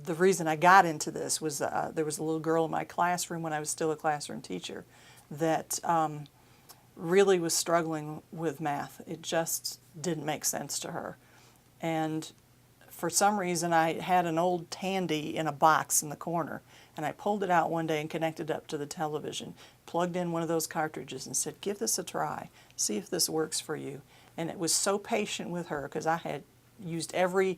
the reason I got into this was there was a little girl in my classroom when I was still a classroom teacher that really was struggling with math. It just didn't make sense to her. And for some reason I had an old Tandy in a box in the corner, and I pulled it out one day and connected it up to the television, plugged in one of those cartridges and said, give this a try, see if this works for you. And it was so patient with her because I had used every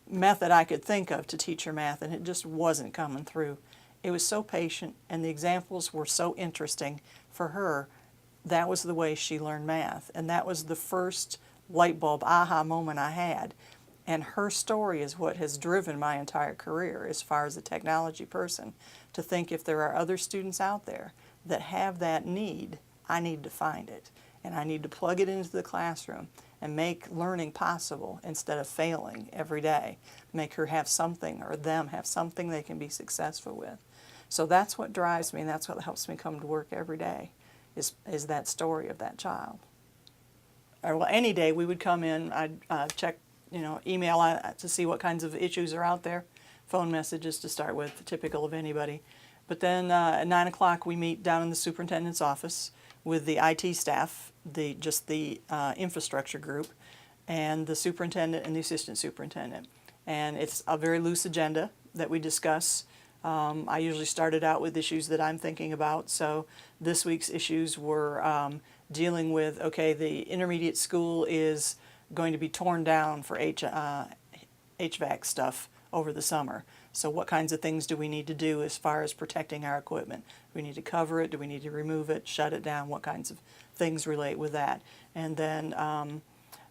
method I could think of to teach her math, and it just wasn't coming through. It was so patient, and the examples were so interesting for her. That was the way she learned math, and that was the first light bulb aha moment I had. And her story is what has driven my entire career as far as a technology person, to think if there are other students out there that have that need, I need to find it, and I need to plug it into the classroom and make learning possible instead of failing every day. Make her have something, or them have something they can be successful with. So that's what drives me, and that's what helps me come to work every day, is that story of that child. Or, well, any day we would come in, I'd check, email to see what kinds of issues are out there, phone messages to start with, typical of anybody. But then at 9 o'clock we meet down in the superintendent's office with the IT staff, just the infrastructure group, and the superintendent and the assistant superintendent. And it's a very loose agenda that we discuss. I usually started out with issues that I'm thinking about. So this week's issues were dealing with, okay, the intermediate school is going to be torn down for HVAC stuff over the summer. So what kinds of things do we need to do as far as protecting our equipment? Do we need to cover it? Do we need to remove it, shut it down? What kinds of things relate with that? And then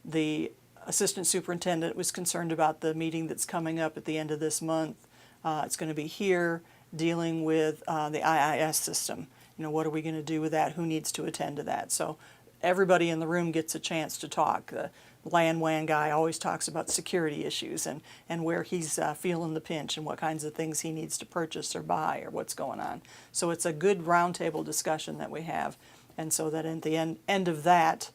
the assistant superintendent was concerned about the meeting that's coming up at the end of this month. It's going to be here dealing with the IIS system. What are we going to do with that? Who needs to attend to that? So everybody in the room gets a chance to talk. The LAN-WAN guy always talks about security issues and where he's feeling the pinch and what kinds of things he needs to purchase or buy or what's going on. So it's a good roundtable discussion that we have. And so that at the end of that,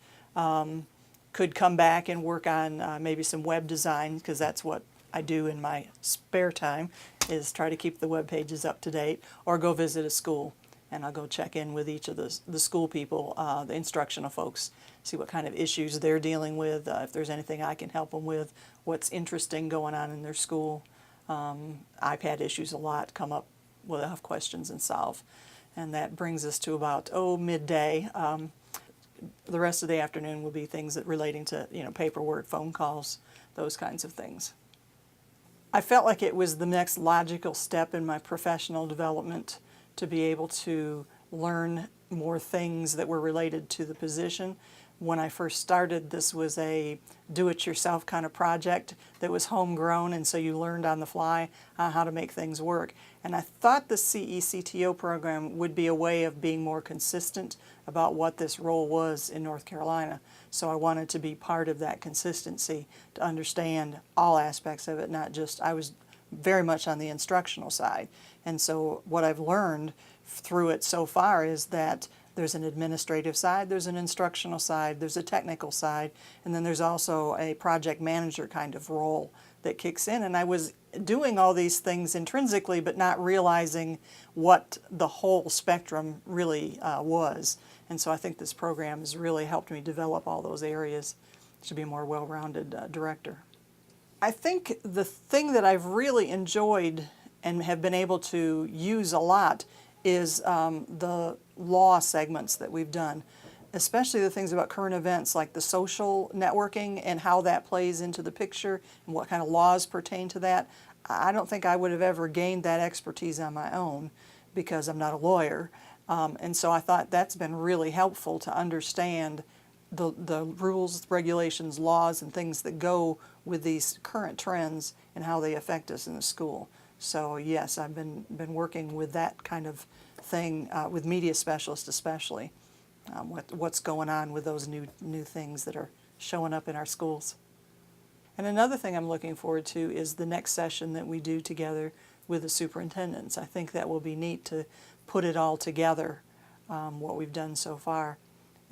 could come back and work on maybe some web design, because that's what I do in my spare time, is try to keep the web pages up to date, or go visit a school. And I'll go check in with each of the school people, the instructional folks, see what kind of issues they're dealing with, if there's anything I can help them with, what's interesting going on in their school. iPad issues a lot come up, we'll have questions and solve. And that brings us to about, midday. The rest of the afternoon will be things that relating to, paperwork, phone calls, those kinds of things. I felt like it was the next logical step in my professional development to be able to learn more things that were related to the position. When I first started, this was a do-it-yourself kind of project that was homegrown, and so you learned on the fly how to make things work. And I thought the CecTO program would be a way of being more consistent about what this role was in North Carolina. So I wanted to be part of that consistency, to understand all aspects of it, not just, I was very much on the instructional side. And so what I've learned through it so far is that there's an administrative side, there's an instructional side, there's a technical side, and then there's also a project manager kind of role that kicks in. And I was doing all these things intrinsically, but not realizing what the whole spectrum really was. And so I think this program has really helped me develop all those areas to be a more well-rounded director. I think the thing that I've really enjoyed and have been able to use a lot is the law segments that we've done, especially the things about current events like the social networking and how that plays into the picture and what kind of laws pertain to that. I don't think I would have ever gained that expertise on my own because I'm not a lawyer. And so I thought that's been really helpful to understand the rules, regulations, laws, and things that go with these current trends and how they affect us in the school. So yes, I've been working with that kind of thing with media specialists especially, what's going on with those new things that are showing up in our schools. And another thing I'm looking forward to is the next session that we do together with the superintendents. I think that will be neat to put it all together, what we've done so far.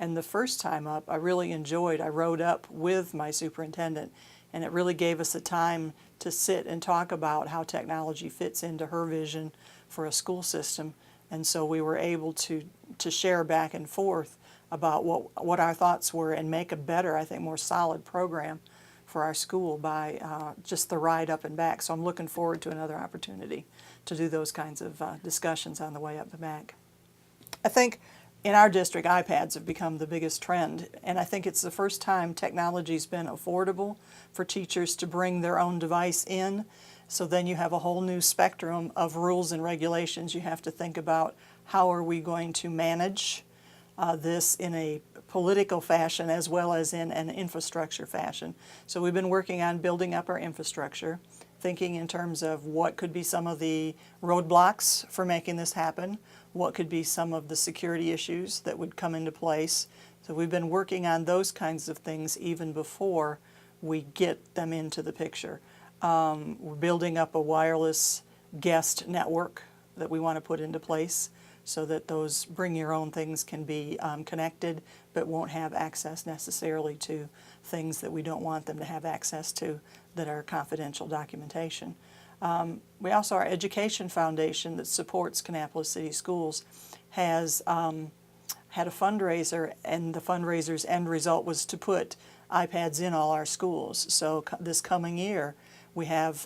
And the first time up, I really enjoyed, I rode up with my superintendent, And it really gave us a time to sit and talk about how technology fits into her vision for a school system. And so we were able to share back and forth about what our thoughts were and make a better, I think, more solid program for our school by just the ride up and back. So I'm looking forward to another opportunity to do those kinds of discussions on the way up and back. I think in our district, iPads have become the biggest trend, and I think it's the first time technology's been affordable for teachers to bring their own device in. So then you have a whole new spectrum of rules and regulations. You have to think about how are we going to manage this in a political fashion as well as in an infrastructure fashion. So we've been working on building up our infrastructure, thinking in terms of what could be some of the roadblocks for making this happen, what could be some of the security issues that would come into place. So we've been working on those kinds of things even before we get them into the picture. We're building up a wireless guest network that we want to put into place so that those bring your own things can be connected but won't have access necessarily to things that we don't want them to have access to that are confidential documentation. We also, our education foundation that supports Kannapolis City Schools has had a fundraiser, and the fundraiser's end result was to put iPads in all our schools. So this coming year we have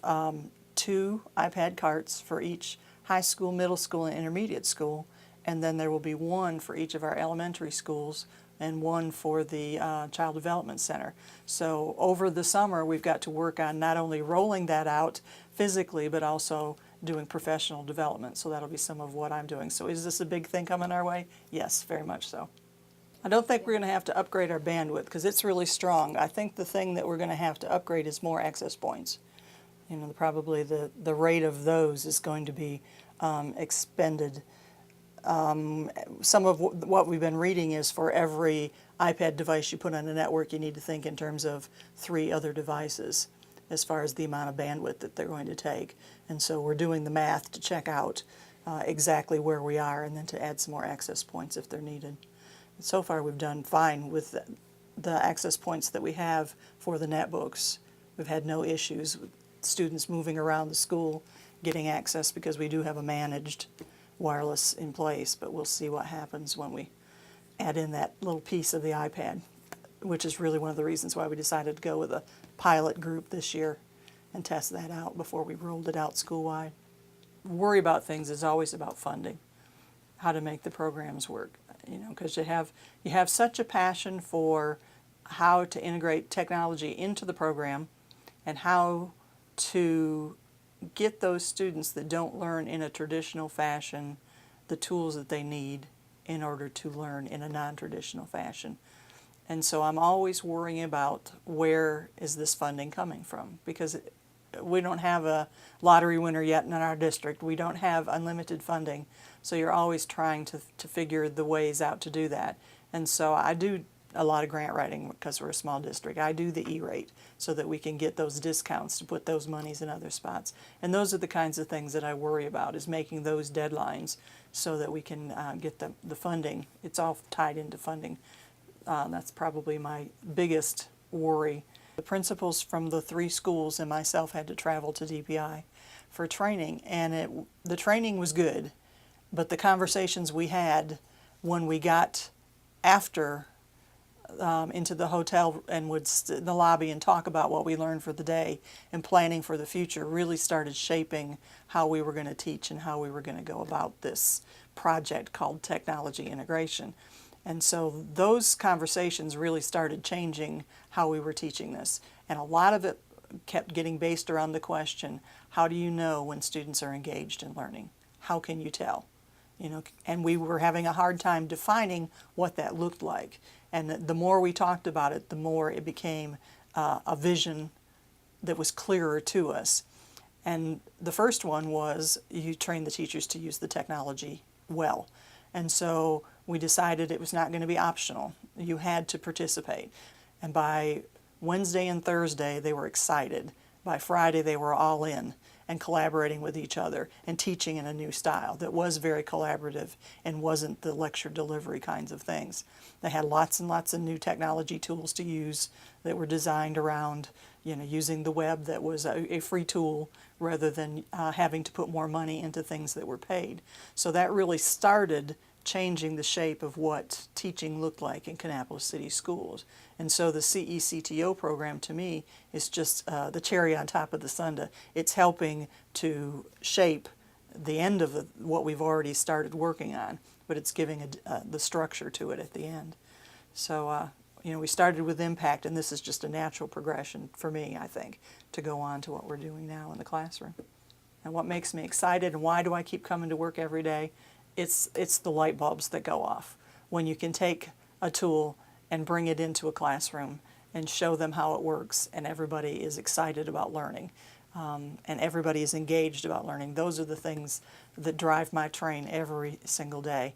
2 iPad carts for each high school, middle school, and intermediate school, and then there will be 1 for each of our elementary schools and 1 for the Child Development Center. So over the summer we've got to work on not only rolling that out physically but also doing professional development. So that'll be some of what I'm doing. So is this a big thing coming our way? Yes, very much so. I don't think we're going to have to upgrade our bandwidth because it's really strong. I think the thing that we're going to have to upgrade is more access points. You know, probably the rate of those is going to be expended. Some of what we've been reading is for every iPad device you put on a network, you need to think in terms of 3 other devices as far as the amount of bandwidth that they're going to take. And so we're doing the math to check out exactly where we are and then to add some more access points if they're needed. So far we've done fine with the access points that we have for the netbooks. We've had no issues with students moving around the school getting access because we do have a managed wireless in place, but we'll see what happens when we add in that little piece of the iPad, which is really one of the reasons why we decided to go with a pilot group this year and test that out before we rolled it out school-wide. Worry about things is always about funding, how to make the programs work, you know, because you have such a passion for how to integrate technology into the program and how to get those students that don't learn in a traditional fashion the tools that they need in order to learn in a non-traditional fashion. And so I'm always worrying about where is this funding coming from, because we don't have a lottery winner yet in our district. We don't have unlimited funding, so you're always trying to figure the ways out to do that. And so I do a lot of grant writing because we're a small district. I do the E-rate so that we can get those discounts to put those monies in other spots. And those are the kinds of things that I worry about, is making those deadlines so that we can get the funding. It's all tied into funding. That's probably my biggest worry. The principals from the 3 schools and myself had to travel to DPI for training, and the training was good, but the conversations we had when we got after into the hotel and would sit in the lobby and talk about what we learned for the day and planning for the future really started shaping how we were going to teach and how we were going to go about this project called technology integration. And so those conversations really started changing how we were teaching this. And a lot of it kept getting based around the question, how do you know when students are engaged in learning? How can you tell? You know, and we were having a hard time defining what that looked like. And the more we talked about it, the more it became a vision that was clearer to us. And the first one was you train the teachers to use the technology well. And so we decided it was not going to be optional. You had to participate. And by Wednesday and Thursday, they were excited. By Friday, they were all in and collaborating with each other and teaching in a new style that was very collaborative and wasn't the lecture delivery kinds of things. They had lots and lots of new technology tools to use that were designed around, using the web that was a free tool rather than having to put more money into things that were paid. So that really started changing the shape of what teaching looked like in Kannapolis City Schools. And so the CecTO program to me is just the cherry on top of the sundae. It's helping to shape the end of what we've already started working on, but it's giving the structure to it at the end. So we started with impact, and this is just a natural progression for me, I think, to go on to what we're doing now in the classroom. And what makes me excited and why do I keep coming to work every day? It's the light bulbs that go off. When you can take a tool and bring it into a classroom and show them how it works, and everybody is excited about learning, and everybody is engaged about learning. Those are the things that drive my train every single day.